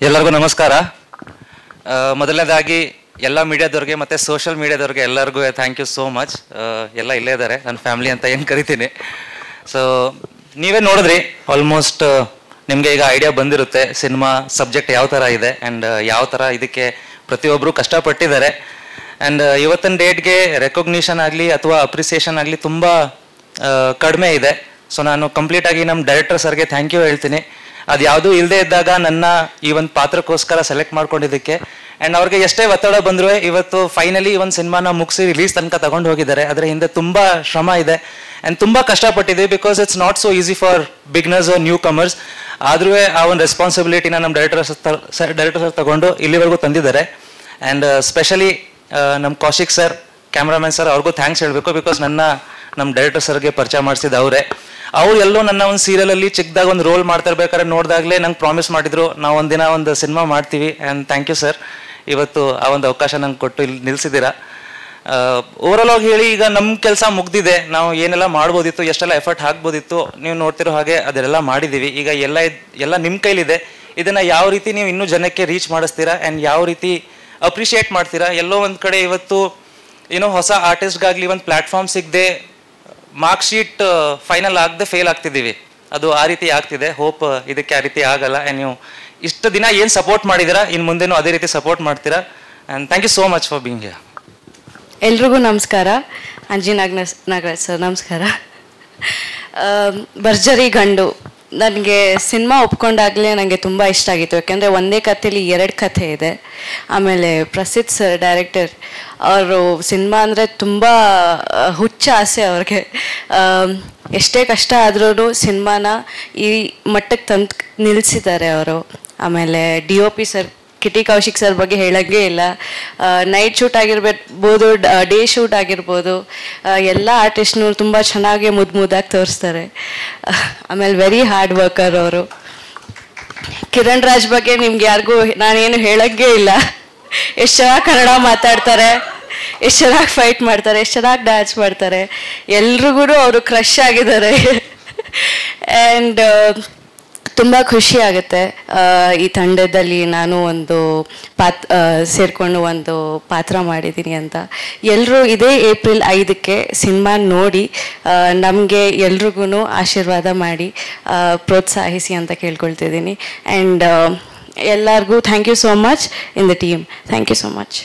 ಎಲ್ಲರಿಗೂ ನಮಸ್ಕಾರ. ಮೊದಲನೇದಾಗಿ ಎಲ್ಲ ಮೀಡಿಯಾದವ್ರಿಗೆ ಮತ್ತು ಸೋಷಿಯಲ್ ಮೀಡಿಯಾದವ್ರಿಗೆ ಎಲ್ಲರಿಗೂ ಥ್ಯಾಂಕ್ ಯು ಸೋ ಮಚ್. ಎಲ್ಲ ಇಲ್ಲೇ ಇದ್ದಾರೆ, ನನ್ನ ಫ್ಯಾಮಿಲಿ ಅಂತ ಏನು ಕರಿತೀನಿ. ಸೊ ನೀವೇ ನೋಡಿದ್ರಿ, ಆಲ್ಮೋಸ್ಟ್ ನಿಮಗೆ ಈಗ ಐಡಿಯಾ ಬಂದಿರುತ್ತೆ ಸಿನಿಮಾ ಸಬ್ಜೆಕ್ಟ್ ಯಾವ ಥರ ಇದೆ ಆ್ಯಂಡ್ ಯಾವ ಥರ ಇದಕ್ಕೆ ಪ್ರತಿಯೊಬ್ಬರು ಕಷ್ಟಪಟ್ಟಿದ್ದಾರೆ. ಆ್ಯಂಡ್ ಇವತ್ತಿನ ಡೇಟ್ಗೆ ರೆಕಗ್ನಿಷನ್ ಆಗಲಿ ಅಥವಾ ಅಪ್ರಿಸಿಯೇಷನ್ ಆಗಲಿ ತುಂಬ ಕಡಿಮೆ ಇದೆ. ಸೊ ನಾನು ಕಂಪ್ಲೀಟಾಗಿ ನಮ್ಮ ಡೈರೆಕ್ಟರ್ ಸರ್ಗೆ ಥ್ಯಾಂಕ್ ಯು ಹೇಳ್ತೀನಿ. ಅದು ಯಾವುದೂ ಇಲ್ಲದೆ ಇದ್ದಾಗ ನನ್ನ ಈ ಒಂದು ಪಾತ್ರಕ್ಕೋಸ್ಕರ ಸೆಲೆಕ್ಟ್ ಮಾಡ್ಕೊಂಡಿದ್ದಕ್ಕೆ. ಆ್ಯಂಡ್ ಅವ್ರಿಗೆ ಎಷ್ಟೇ ಒತ್ತಡ ಬಂದರೂ ಇವತ್ತು ಫೈನಲಿ ಒಂದು ಸಿನಿಮಾನ ಮುಗಿಸಿ ರಿಲೀಸ್ ತನಕ ತಗೊಂಡು ಹೋಗಿದ್ದಾರೆ. ಅದರ ಹಿಂದೆ ತುಂಬ ಶ್ರಮ ಇದೆ ಆ್ಯಂಡ್ ತುಂಬ ಕಷ್ಟಪಟ್ಟಿದ್ದೀವಿ. Because it's not so easy for beginners or newcomers. ಆದರೂ ಆ ಒಂದು ರೆಸ್ಪಾನ್ಸಿಬಿಲಿಟಿನ ನಮ್ಮ ಡೈರೆಕ್ಟರ್ ಸರ್ ತಗೊಂಡು ಇಲ್ಲಿವರೆಗೂ ತಂದಿದ್ದಾರೆ. ಆ್ಯಂಡ್ ಸ್ಪೆಷಲಿ ನಮ್ಮ ಕೌಶಿಕ್ ಸರ್, ಕ್ಯಾಮ್ರಾಮನ್ ಸರ್, ಅವ್ರಿಗೂ ಥ್ಯಾಂಕ್ಸ್ ಹೇಳಬೇಕು. ಬಿಕಾಸ್ ನಮ್ಮ ಡೈರೆಕ್ಟರ್ ಸರ್ಗೆ ಪರಿಚಯ ಮಾಡಿಸಿದ ಅವರೇ. ಅವ್ರು ಎಲ್ಲೋ ನನ್ನ ಒಂದು ಸೀರಿಯಲಲ್ಲಿ ಚಿಕ್ಕದಾಗ ಒಂದು ರೋಲ್ ಮಾಡ್ತಾ ಇರ್ಬೇಕಾದ್ರೆ ನೋಡಿದಾಗಲೇ ನಂಗೆ ಪ್ರಾಮಿಸ್ ಮಾಡಿದ್ರು, ನಾವು ಒಂದಿನ ಒಂದು ಸಿನಿಮಾ ಮಾಡ್ತೀವಿ. ಆ್ಯಂಡ್ ಥ್ಯಾಂಕ್ ಯು ಸರ್, ಇವತ್ತು ಆ ಒಂದು ಅವಕಾಶ ನಂಗೆ ಕೊಟ್ಟು ಇಲ್ಲಿ ನಿಲ್ಲಿಸಿದ್ದೀರಾ. ಓವರಾಲ್ ಆಗಿ ಹೇಳಿ, ಈಗ ನಮ್ಮ ಕೆಲಸ ಮುಗ್ದಿದೆ. ನಾವು ಏನೆಲ್ಲ ಮಾಡ್ಬೋದಿತ್ತು, ಎಷ್ಟೆಲ್ಲ ಎಫರ್ಟ್ ಹಾಕ್ಬೋದಿತ್ತು, ನೀವು ನೋಡ್ತಿರೋ ಹಾಗೆ ಅದೆಲ್ಲ ಮಾಡಿದ್ದೀವಿ. ಈಗ ಎಲ್ಲ ನಿಮ್ಮ ಕೈಲಿದೆ. ಇದನ್ನು ಯಾವ ರೀತಿ ನೀವು ಇನ್ನೂ ಜನಕ್ಕೆ ರೀಚ್ ಮಾಡಿಸ್ತೀರಾ ಆ್ಯಂಡ್ ಯಾವ ರೀತಿ ಅಪ್ರಿಷಿಯೇಟ್ ಮಾಡ್ತೀರಾ. ಎಲ್ಲೋ ಒಂದು ಕಡೆ ಇವತ್ತು ಏನೋ ಹೊಸ ಆರ್ಟಿಸ್ಟ್ಗಾಗಲಿ ಒಂದು ಪ್ಲ್ಯಾಟ್ಫಾರ್ಮ್ ಸಿಗದೆ ಮಾರ್ಕ್ ಶೀಟ್ ಫೈನಲ್ ಆಗದೆ ಫೇಲ್ ಆಗ್ತಿದ್ದೀವಿ. ಅದು ಆ ರೀತಿ ಆಗ್ತಿದೆ. ಹೋಪ್ ಇದಕ್ಕೆ ಆ ರೀತಿ ಆಗಲ್ಲ. ಆ್ಯಂಡ್ ನೀವು ಇಷ್ಟು ದಿನ ಏನು ಸಪೋರ್ಟ್ ಮಾಡಿದ್ದೀರಾ, ಇನ್ನು ಮುಂದೆನೂ ಅದೇ ರೀತಿ ಸಪೋರ್ಟ್ ಮಾಡ್ತೀರಾ. And thank you so much for being here. ಎಲ್ರಿಗೂ ನಮಸ್ಕಾರ. ಅಂಜಿ ನಾಗರಾಜ್ ಸರ್ ನಮಸ್ಕಾರ. ಭರ್ಜರಿ ಗಂಡು ನನಗೆ ಸಿನಿಮಾ ಒಪ್ಕೊಂಡಾಗಲೇ ನನಗೆ ತುಂಬ ಇಷ್ಟ ಆಗಿತ್ತು. ಯಾಕೆಂದರೆ ಒಂದೇ ಕಥೆಯಲ್ಲಿ 2 ಕಥೆ ಇದೆ. ಆಮೇಲೆ ಪ್ರಸಿದ್ಧ ಸರ್ ಡೈರೆಕ್ಟರ್, ಅವರು ಸಿನಿಮಾ ಅಂದರೆ ತುಂಬ ಹುಚ್ಚ ಆಸೆ ಅವ್ರಿಗೆ. ಎಷ್ಟೇ ಕಷ್ಟ ಆದ್ರೂ ಸಿನಿಮಾನ ಈ ಮಟ್ಟಕ್ಕೆ ತಂದು ನಿಲ್ಲಿಸಿದ್ದಾರೆ ಅವರು. ಆಮೇಲೆ DOP ಸರ್, ಕಿಟಿ ಕೌಶಿಕ್ ಸರ್ ಬಗ್ಗೆ ಹೇಳೋಂಗೇ ಇಲ್ಲ. ನೈಟ್ ಶೂಟ್ ಆಗಿರ್ಬೋದು, ಡೇ ಶೂಟ್ ಆಗಿರ್ಬೋದು, ಎಲ್ಲ ಆರ್ಟಿಸ್ಟ್ನೂ ತುಂಬ ಚೆನ್ನಾಗಿ ಮುದ್ದಾಗಿ ತೋರಿಸ್ತಾರೆ. ಆಮೇಲೆ ವೆರಿ ಹಾರ್ಡ್ ವರ್ಕರ್ ಅವರು. ಕಿರಣ್ ರಾಜ್ ಬಗ್ಗೆ ನಿಮ್ಗೆ ಯಾರಿಗೂ ನಾನೇನು ಹೇಳೋಂಗೇ ಇಲ್ಲ. ಎಷ್ಟು ಚೆನ್ನಾಗಿ ಕನ್ನಡ ಮಾತಾಡ್ತಾರೆ, ಎಷ್ಟು ಚೆನ್ನಾಗಿ ಫೈಟ್ ಮಾಡ್ತಾರೆ, ಎಷ್ಟು ಚೆನ್ನಾಗಿ ಡ್ಯಾನ್ಸ್ ಮಾಡ್ತಾರೆ. ಎಲ್ರಿಗೂ ಅವರು ಕ್ರಶ್ ಆಗಿದ್ದಾರೆ. ಆ್ಯಂಡ್ ತುಂಬ ಖುಷಿ ಆಗುತ್ತೆ ಈ ತಂಡದಲ್ಲಿ ನಾನು ಒಂದು ಸೇರಿಕೊಂಡು ಒಂದು ಪಾತ್ರ ಮಾಡಿದ್ದೀನಿ ಅಂತ. ಎಲ್ಲರೂ ಇದೇ ಏಪ್ರಿಲ್ 5ಕ್ಕೆ ಸಿನಿಮಾ ನೋಡಿ ನಮಗೆ ಎಲ್ರಿಗೂ ಆಶೀರ್ವಾದ ಮಾಡಿ ಪ್ರೋತ್ಸಾಹಿಸಿ ಅಂತ ಕೇಳ್ಕೊಳ್ತಿದ್ದೀನಿ. ಆ್ಯಂಡ್ ಎಲ್ಲರಿಗೂ thank you so much in the team. Thank you so much.